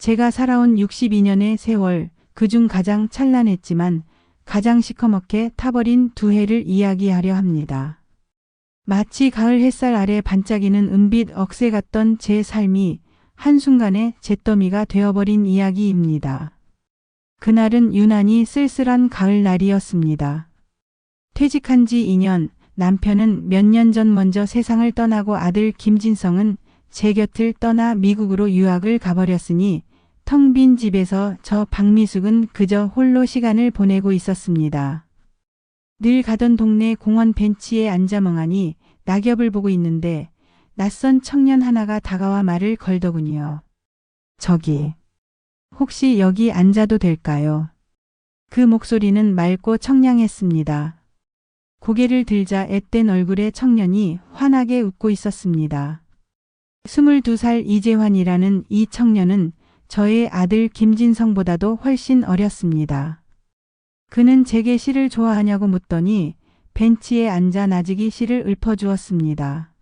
제가 살아온 62년의 세월, 그중 가장 찬란했지만 가장 시커멓게 타버린 두 해를 이야기하려 합니다. 마치 가을 햇살 아래 반짝이는 은빛 억새 같던 제 삶이 한순간에 잿더미가 되어버린 이야기입니다. 그날은 유난히 쓸쓸한 가을날이었습니다. 퇴직한 지 2년, 남편은 몇 년 전 먼저 세상을 떠나고 아들 김진성은 제 곁을 떠나 미국으로 유학을 가버렸으니 텅 빈 집에서 저 박미숙은 그저 홀로 시간을 보내고 있었습니다. 늘 가던 동네 공원 벤치에 앉아 멍하니 낙엽을 보고 있는데 낯선 청년 하나가 다가와 말을 걸더군요. 저기, 혹시 여기 앉아도 될까요? 그 목소리는 맑고 청량했습니다. 고개를 들자 앳된 얼굴의 청년이 환하게 웃고 있었습니다. 22살 이재환이라는 이 청년은 저의 아들 김진성보다도 훨씬 어렸습니다. 그는 제게 시를 좋아하냐고 묻더니 벤치에 앉아 나직이 시를 읊어주었습니다.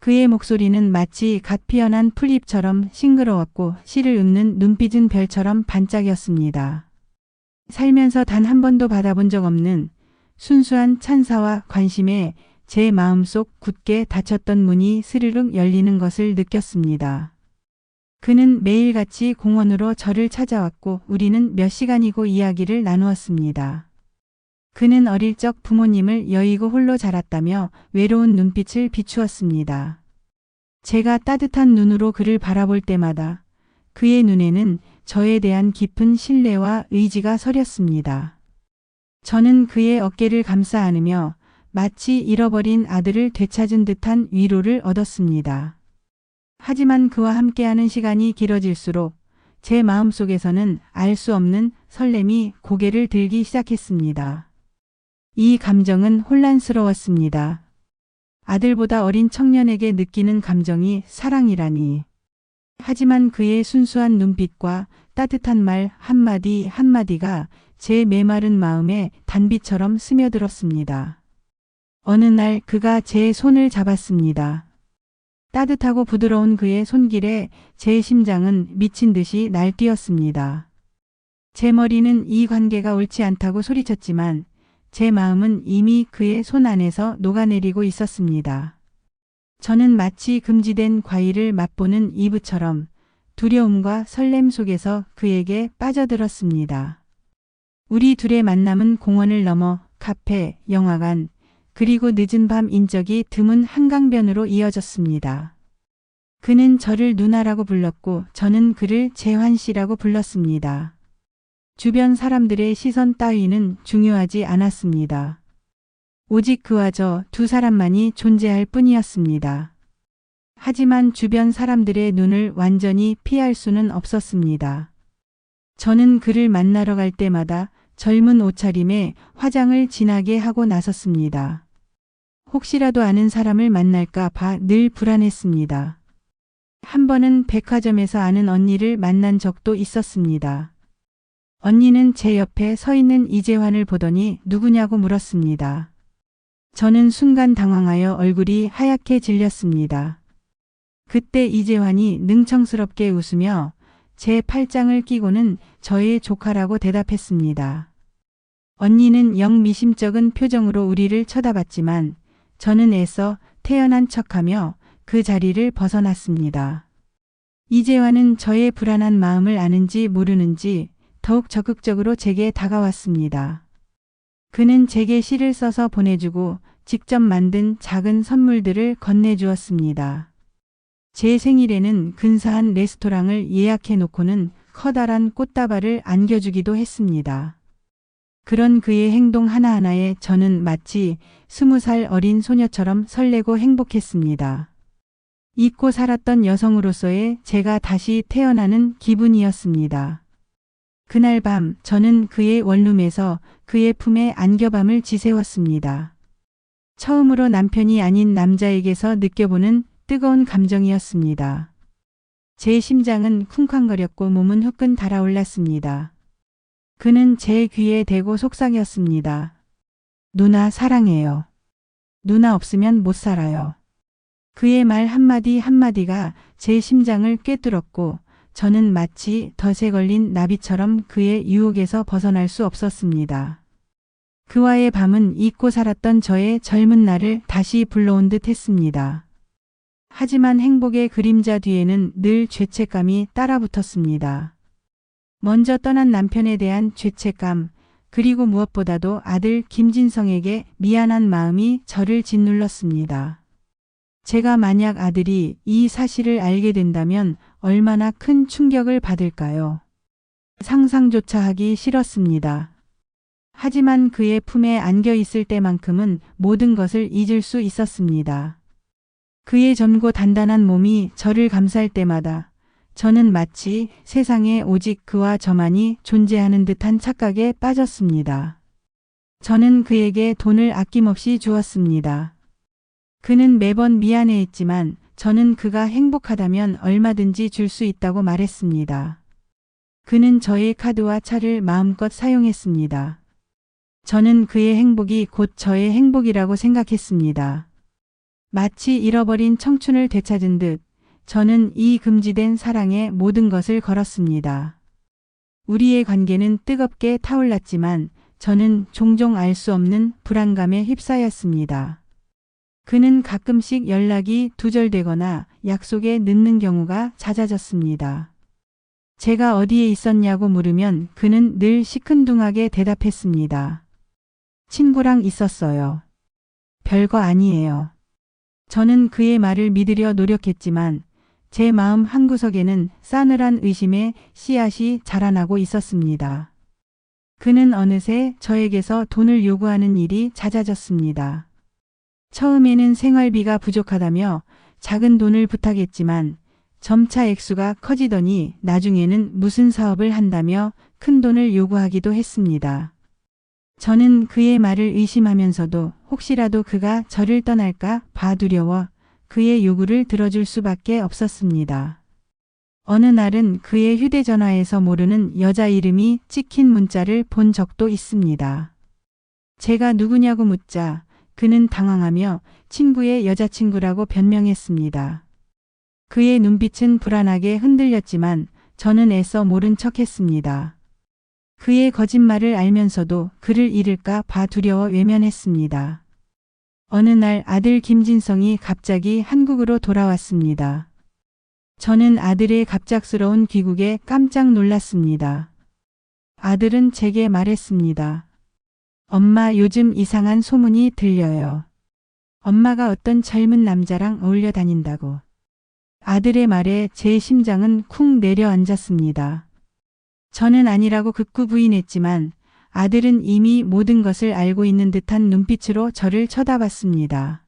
그의 목소리는 마치 갓 피어난 풀잎처럼 싱그러웠고 시를 읊는 눈빛은 별처럼 반짝였습니다. 살면서 단 한 번도 받아본 적 없는 순수한 찬사와 관심에 제 마음속 굳게 닫혔던 문이 스르륵 열리는 것을 느꼈습니다. 그는 매일같이 공원으로 저를 찾아왔고 우리는 몇 시간이고 이야기를 나누었습니다. 그는 어릴 적 부모님을 여의고 홀로 자랐다며 외로운 눈빛을 비추었습니다. 제가 따뜻한 눈으로 그를 바라볼 때마다 그의 눈에는 저에 대한 깊은 신뢰와 의지가 서렸습니다. 저는 그의 어깨를 감싸 안으며 마치 잃어버린 아들을 되찾은 듯한 위로를 얻었습니다. 하지만 그와 함께하는 시간이 길어질수록 제 마음속에서는 알 수 없는 설렘이 고개를 들기 시작했습니다. 이 감정은 혼란스러웠습니다. 아들보다 어린 청년에게 느끼는 감정이 사랑이라니. 하지만 그의 순수한 눈빛과 따뜻한 말 한마디 한마디가 제 메마른 마음에 단비처럼 스며들었습니다. 어느 날 그가 제 손을 잡았습니다. 따뜻하고 부드러운 그의 손길에 제 심장은 미친 듯이 날뛰었습니다. 제 머리는 이 관계가 옳지 않다고 소리쳤지만 제 마음은 이미 그의 손 안에서 녹아내리고 있었습니다. 저는 마치 금지된 과일을 맛보는 이브처럼 두려움과 설렘 속에서 그에게 빠져들었습니다. 우리 둘의 만남은 공원을 넘어 카페, 영화관, 그리고 늦은 밤 인적이 드문 한강변으로 이어졌습니다. 그는 저를 누나라고 불렀고 저는 그를 재환 씨라고 불렀습니다. 주변 사람들의 시선 따위는 중요하지 않았습니다. 오직 그와 저 두 사람만이 존재할 뿐이었습니다. 하지만 주변 사람들의 눈을 완전히 피할 수는 없었습니다. 저는 그를 만나러 갈 때마다 젊은 옷차림에 화장을 진하게 하고 나섰습니다. 혹시라도 아는 사람을 만날까 봐 늘 불안했습니다. 한 번은 백화점에서 아는 언니를 만난 적도 있었습니다. 언니는 제 옆에 서 있는 이재환을 보더니 누구냐고 물었습니다. 저는 순간 당황하여 얼굴이 하얗게 질렸습니다. 그때 이재환이 능청스럽게 웃으며 제 팔짱을 끼고는 저의 조카라고 대답했습니다. 언니는 영 미심쩍은 표정으로 우리를 쳐다봤지만 저는 애써 태연한 척하며 그 자리를 벗어났습니다. 이재환은 저의 불안한 마음을 아는지 모르는지 더욱 적극적으로 제게 다가왔습니다. 그는 제게 시를 써서 보내주고 직접 만든 작은 선물들을 건네주었습니다. 제 생일에는 근사한 레스토랑을 예약해 놓고는 커다란 꽃다발을 안겨주기도 했습니다. 그런 그의 행동 하나하나에 저는 마치 20살 어린 소녀처럼 설레고 행복했습니다. 잊고 살았던 여성으로서의 제가 다시 태어나는 기분이었습니다. 그날 밤 저는 그의 원룸에서 그의 품에 안겨밤을 지새웠습니다. 처음으로 남편이 아닌 남자에게서 느껴보는 뜨거운 감정이었습니다. 제 심장은 쿵쾅거렸고 몸은 후끈 달아올랐습니다. 그는 제 귀에 대고 속삭였습니다. 누나 사랑해요. 누나 없으면 못 살아요. 그의 말 한마디 한마디가 제 심장을 꿰뚫었고 저는 마치 덫에 걸린 나비처럼 그의 유혹에서 벗어날 수 없었습니다. 그와의 밤은 잊고 살았던 저의 젊은 날을 다시 불러온 듯 했습니다. 하지만 행복의 그림자 뒤에는 늘 죄책감이 따라붙었습니다. 먼저 떠난 남편에 대한 죄책감, 그리고 무엇보다도 아들 김진성에게 미안한 마음이 저를 짓눌렀습니다. 제가 만약 아들이 이 사실을 알게 된다면 얼마나 큰 충격을 받을까요? 상상조차 하기 싫었습니다. 하지만 그의 품에 안겨 있을 때만큼은 모든 것을 잊을 수 있었습니다. 그의 젊고 단단한 몸이 저를 감쌀 때마다 저는 마치 세상에 오직 그와 저만이 존재하는 듯한 착각에 빠졌습니다. 저는 그에게 돈을 아낌없이 주었습니다. 그는 매번 미안해했지만 저는 그가 행복하다면 얼마든지 줄 수 있다고 말했습니다. 그는 저의 카드와 차를 마음껏 사용했습니다. 저는 그의 행복이 곧 저의 행복이라고 생각했습니다. 마치 잃어버린 청춘을 되찾은 듯 저는 이 금지된 사랑에 모든 것을 걸었습니다. 우리의 관계는 뜨겁게 타올랐지만 저는 종종 알 수 없는 불안감에 휩싸였습니다. 그는 가끔씩 연락이 두절되거나 약속에 늦는 경우가 잦아졌습니다. 제가 어디에 있었냐고 물으면 그는 늘 시큰둥하게 대답했습니다. 친구랑 있었어요. 별거 아니에요. 저는 그의 말을 믿으려 노력했지만 제 마음 한구석에는 싸늘한 의심의 씨앗이 자라나고 있었습니다. 그는 어느새 저에게서 돈을 요구하는 일이 잦아졌습니다. 처음에는 생활비가 부족하다며 작은 돈을 부탁했지만 점차 액수가 커지더니 나중에는 무슨 사업을 한다며 큰 돈을 요구하기도 했습니다. 저는 그의 말을 의심하면서도 혹시라도 그가 저를 떠날까 봐 두려워 그의 요구를 들어줄 수밖에 없었습니다. 어느 날은 그의 휴대전화에서 모르는 여자 이름이 찍힌 문자를 본 적도 있습니다. 제가 누구냐고 묻자 그는 당황하며 친구의 여자친구라고 변명했습니다. 그의 눈빛은 불안하게 흔들렸지만 저는 애써 모른 척했습니다. 그의 거짓말을 알면서도 그를 잃을까 봐 두려워 외면했습니다. 어느 날 아들 김진성이 갑자기 한국으로 돌아왔습니다. 저는 아들의 갑작스러운 귀국에 깜짝 놀랐습니다. 아들은 제게 말했습니다. 엄마, 요즘 이상한 소문이 들려요. 엄마가 어떤 젊은 남자랑 어울려 다닌다고. 아들의 말에 제 심장은 쿵 내려앉았습니다. 저는 아니라고 극구 부인했지만 아들은 이미 모든 것을 알고 있는 듯한 눈빛으로 저를 쳐다봤습니다.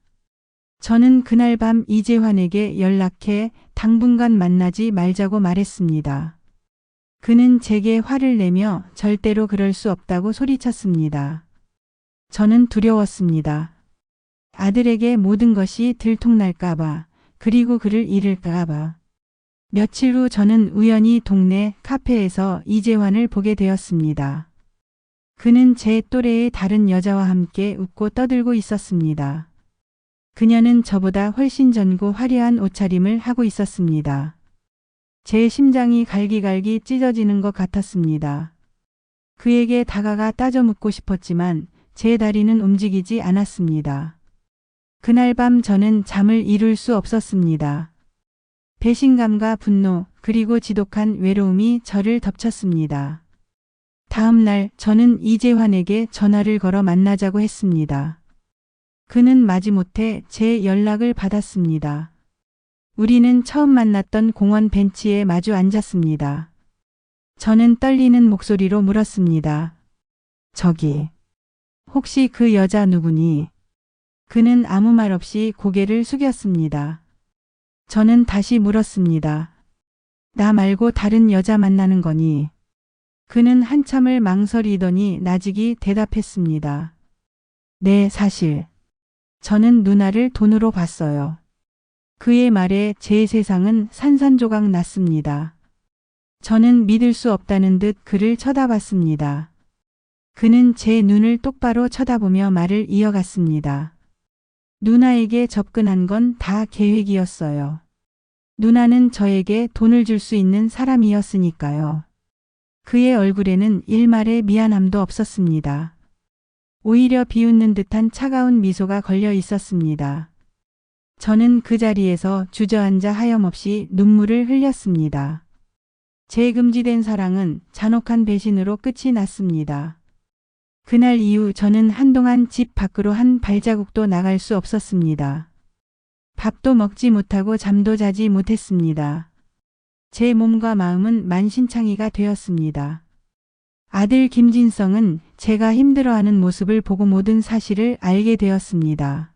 저는 그날 밤 이재환에게 연락해 당분간 만나지 말자고 말했습니다. 그는 제게 화를 내며 절대로 그럴 수 없다고 소리쳤습니다. 저는 두려웠습니다. 아들에게 모든 것이 들통날까봐, 그리고 그를 잃을까봐. 며칠 후 저는 우연히 동네 카페에서 이재환을 보게 되었습니다. 그는 제 또래의 다른 여자와 함께 웃고 떠들고 있었습니다. 그녀는 저보다 훨씬 젊고 화려한 옷차림을 하고 있었습니다. 제 심장이 갈기갈기 찢어지는 것 같았습니다. 그에게 다가가 따져 묻고 싶었지만 제 다리는 움직이지 않았습니다. 그날 밤 저는 잠을 이룰 수 없었습니다. 배신감과 분노, 그리고 지독한 외로움이 저를 덮쳤습니다. 다음 날 저는 이재환에게 전화를 걸어 만나자고 했습니다. 그는 마지못해 제 연락을 받았습니다. 우리는 처음 만났던 공원 벤치에 마주 앉았습니다. 저는 떨리는 목소리로 물었습니다. 저기, 혹시 그 여자 누구니? 그는 아무 말 없이 고개를 숙였습니다. 저는 다시 물었습니다. 나 말고 다른 여자 만나는 거니? 그는 한참을 망설이더니 나직이 대답했습니다. 네, 사실. 저는 누나를 돈으로 봤어요. 그의 말에 제 세상은 산산조각 났습니다. 저는 믿을 수 없다는 듯 그를 쳐다봤습니다. 그는 제 눈을 똑바로 쳐다보며 말을 이어갔습니다. 누나에게 접근한 건 다 계획이었어요. 누나는 저에게 돈을 줄 수 있는 사람이었으니까요. 그의 얼굴에는 일말의 미안함도 없었습니다. 오히려 비웃는 듯한 차가운 미소가 걸려 있었습니다. 저는 그 자리에서 주저앉아 하염없이 눈물을 흘렸습니다. 제 금지된 사랑은 잔혹한 배신으로 끝이 났습니다. 그날 이후 저는 한동안 집 밖으로 한 발자국도 나갈 수 없었습니다. 밥도 먹지 못하고 잠도 자지 못했습니다. 제 몸과 마음은 만신창이가 되었습니다. 아들 김진성은 제가 힘들어하는 모습을 보고 모든 사실을 알게 되었습니다.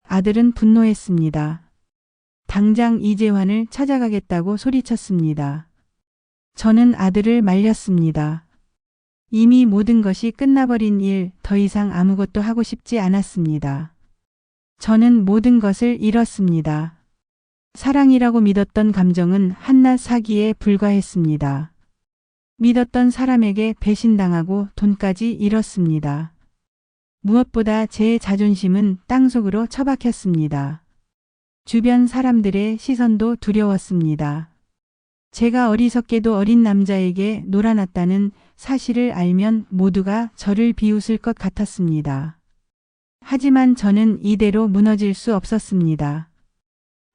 아들은 분노했습니다. 당장 이재환을 찾아가겠다고 소리쳤습니다. 저는 아들을 말렸습니다. 이미 모든 것이 끝나버린 일, 더 이상 아무것도 하고 싶지 않았습니다. 저는 모든 것을 잃었습니다. 사랑이라고 믿었던 감정은 한낱 사기에 불과했습니다. 믿었던 사람에게 배신당하고 돈까지 잃었습니다. 무엇보다 제 자존심은 땅속으로 처박혔습니다. 주변 사람들의 시선도 두려웠습니다. 제가 어리석게도 어린 남자에게 놀아났다는 사실을 알면 모두가 저를 비웃을 것 같았습니다. 하지만 저는 이대로 무너질 수 없었습니다.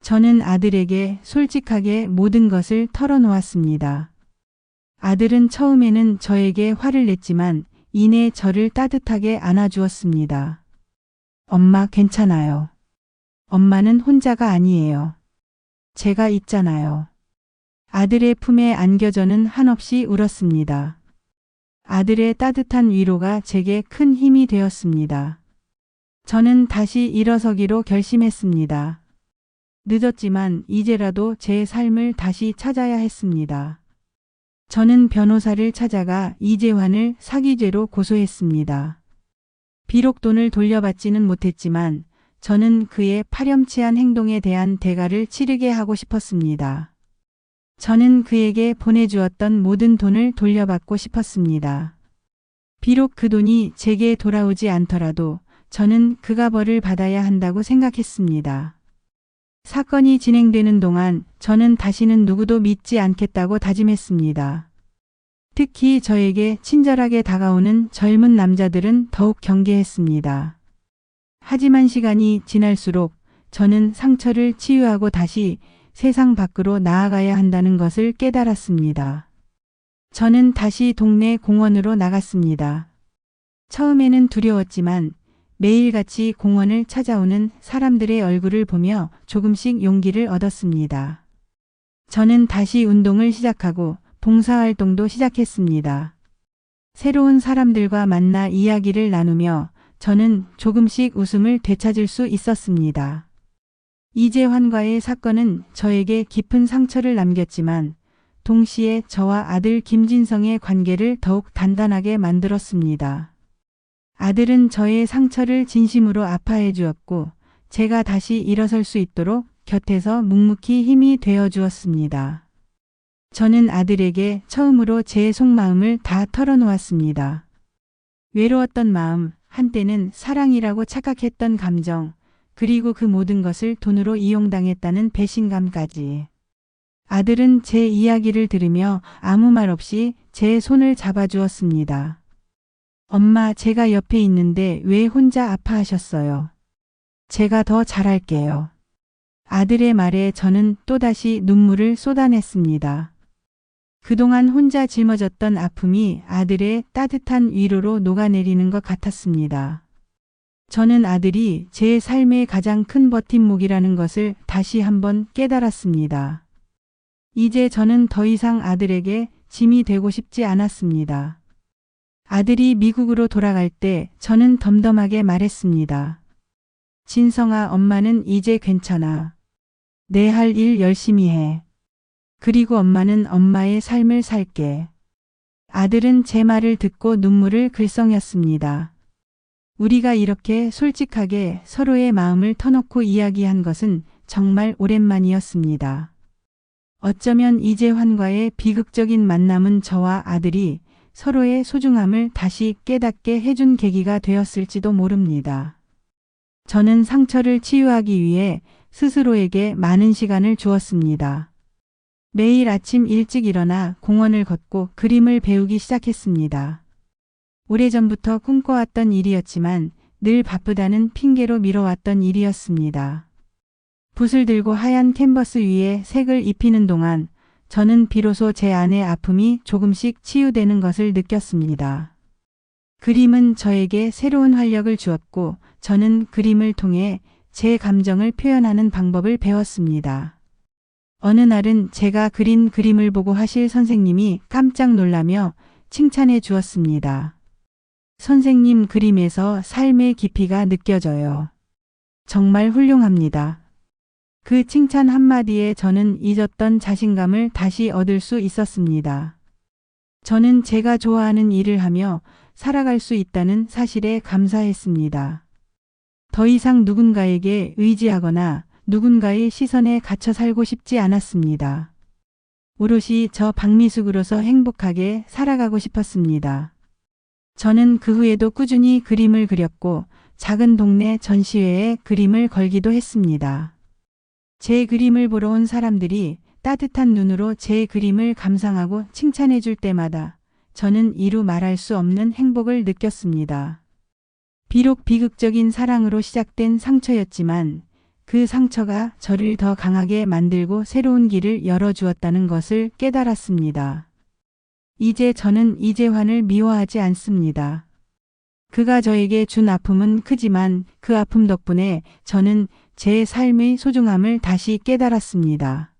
저는 아들에게 솔직하게 모든 것을 털어놓았습니다. 아들은 처음에는 저에게 화를 냈지만 이내 저를 따뜻하게 안아주었습니다. 엄마 괜찮아요. 엄마는 혼자가 아니에요. 제가 있잖아요. 아들의 품에 안겨 저는 한없이 울었습니다. 아들의 따뜻한 위로가 제게 큰 힘이 되었습니다. 저는 다시 일어서기로 결심했습니다. 늦었지만 이제라도 제 삶을 다시 찾아야 했습니다. 저는 변호사를 찾아가 이재환을 사기죄로 고소했습니다. 비록 돈을 돌려받지는 못했지만 저는 그의 파렴치한 행동에 대한 대가를 치르게 하고 싶었습니다. 저는 그에게 보내주었던 모든 돈을 돌려받고 싶었습니다. 비록 그 돈이 제게 돌아오지 않더라도 저는 그가 벌을 받아야 한다고 생각했습니다. 사건이 진행되는 동안 저는 다시는 누구도 믿지 않겠다고 다짐했습니다. 특히 저에게 친절하게 다가오는 젊은 남자들은 더욱 경계했습니다. 하지만 시간이 지날수록 저는 상처를 치유하고 다시 세상 밖으로 나아가야 한다는 것을 깨달았습니다. 저는 다시 동네 공원으로 나갔습니다. 처음에는 두려웠지만 매일같이 공원을 찾아오는 사람들의 얼굴을 보며 조금씩 용기를 얻었습니다. 저는 다시 운동을 시작하고 봉사활동도 시작했습니다. 새로운 사람들과 만나 이야기를 나누며 저는 조금씩 웃음을 되찾을 수 있었습니다. 이재환과의 사건은 저에게 깊은 상처를 남겼지만 동시에 저와 아들 김진성의 관계를 더욱 단단하게 만들었습니다. 아들은 저의 상처를 진심으로 아파해 주었고 제가 다시 일어설 수 있도록 곁에서 묵묵히 힘이 되어 주었습니다. 저는 아들에게 처음으로 제 속마음을 다 털어놓았습니다. 외로웠던 마음, 한때는 사랑이라고 착각했던 감정, 그리고 그 모든 것을 돈으로 이용당했다는 배신감까지. 아들은 제 이야기를 들으며 아무 말 없이 제 손을 잡아주었습니다. 엄마, 제가 옆에 있는데 왜 혼자 아파하셨어요? 제가 더 잘할게요. 아들의 말에 저는 또다시 눈물을 쏟아냈습니다. 그동안 혼자 짊어졌던 아픔이 아들의 따뜻한 위로로 녹아내리는 것 같았습니다. 저는 아들이 제 삶의 가장 큰 버팀목이라는 것을 다시 한번 깨달았습니다. 이제 저는 더 이상 아들에게 짐이 되고 싶지 않았습니다. 아들이 미국으로 돌아갈 때 저는 덤덤하게 말했습니다. 진성아, 엄마는 이제 괜찮아. 내 할 일 열심히 해. 그리고 엄마는 엄마의 삶을 살게. 아들은 제 말을 듣고 눈물을 글썽였습니다. 우리가 이렇게 솔직하게 서로의 마음을 터놓고 이야기한 것은 정말 오랜만이었습니다. 어쩌면 이재환과의 비극적인 만남은 저와 아들이 서로의 소중함을 다시 깨닫게 해준 계기가 되었을지도 모릅니다. 저는 상처를 치유하기 위해 스스로에게 많은 시간을 주었습니다. 매일 아침 일찍 일어나 공원을 걷고 그림을 배우기 시작했습니다. 오래전부터 꿈꿔왔던 일이었지만 늘 바쁘다는 핑계로 미뤄왔던 일이었습니다. 붓을 들고 하얀 캔버스 위에 색을 입히는 동안 저는 비로소 제 안의 아픔이 조금씩 치유되는 것을 느꼈습니다. 그림은 저에게 새로운 활력을 주었고 저는 그림을 통해 제 감정을 표현하는 방법을 배웠습니다. 어느 날은 제가 그린 그림을 보고 하실 선생님이 깜짝 놀라며 칭찬해 주었습니다. 선생님 그림에서 삶의 깊이가 느껴져요. 정말 훌륭합니다. 그 칭찬 한마디에 저는 잊었던 자신감을 다시 얻을 수 있었습니다. 저는 제가 좋아하는 일을 하며 살아갈 수 있다는 사실에 감사했습니다. 더 이상 누군가에게 의지하거나 누군가의 시선에 갇혀 살고 싶지 않았습니다. 오롯이 저 박미숙으로서 행복하게 살아가고 싶었습니다. 저는 그 후에도 꾸준히 그림을 그렸고 작은 동네 전시회에 그림을 걸기도 했습니다. 제 그림을 보러 온 사람들이 따뜻한 눈으로 제 그림을 감상하고 칭찬해 줄 때마다 저는 이루 말할 수 없는 행복을 느꼈습니다. 비록 비극적인 사랑으로 시작된 상처였지만 그 상처가 저를 더 강하게 만들고 새로운 길을 열어주었다는 것을 깨달았습니다. 이제 저는 이재환을 미워하지 않습니다. 그가 저에게 준 아픔은 크지만 그 아픔 덕분에 저는 제 삶의 소중함을 다시 깨달았습니다.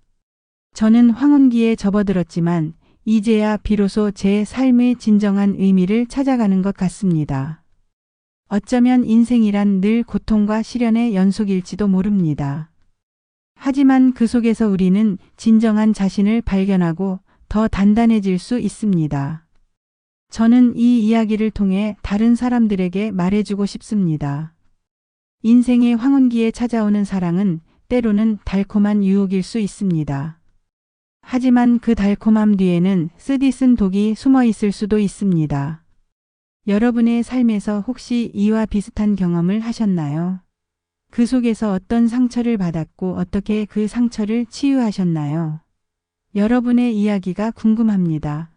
저는 황혼기에 접어들었지만 이제야 비로소 제 삶의 진정한 의미를 찾아가는 것 같습니다. 어쩌면 인생이란 늘 고통과 시련의 연속일지도 모릅니다. 하지만 그 속에서 우리는 진정한 자신을 발견하고 더 단단해질 수 있습니다. 저는 이 이야기를 통해 다른 사람들에게 말해주고 싶습니다. 인생의 황혼기에 찾아오는 사랑은 때로는 달콤한 유혹일 수 있습니다. 하지만 그 달콤함 뒤에는 쓰디쓴 독이 숨어 있을 수도 있습니다. 여러분의 삶에서 혹시 이와 비슷한 경험을 하셨나요? 그 속에서 어떤 상처를 받았고 어떻게 그 상처를 치유하셨나요? 여러분의 이야기가 궁금합니다.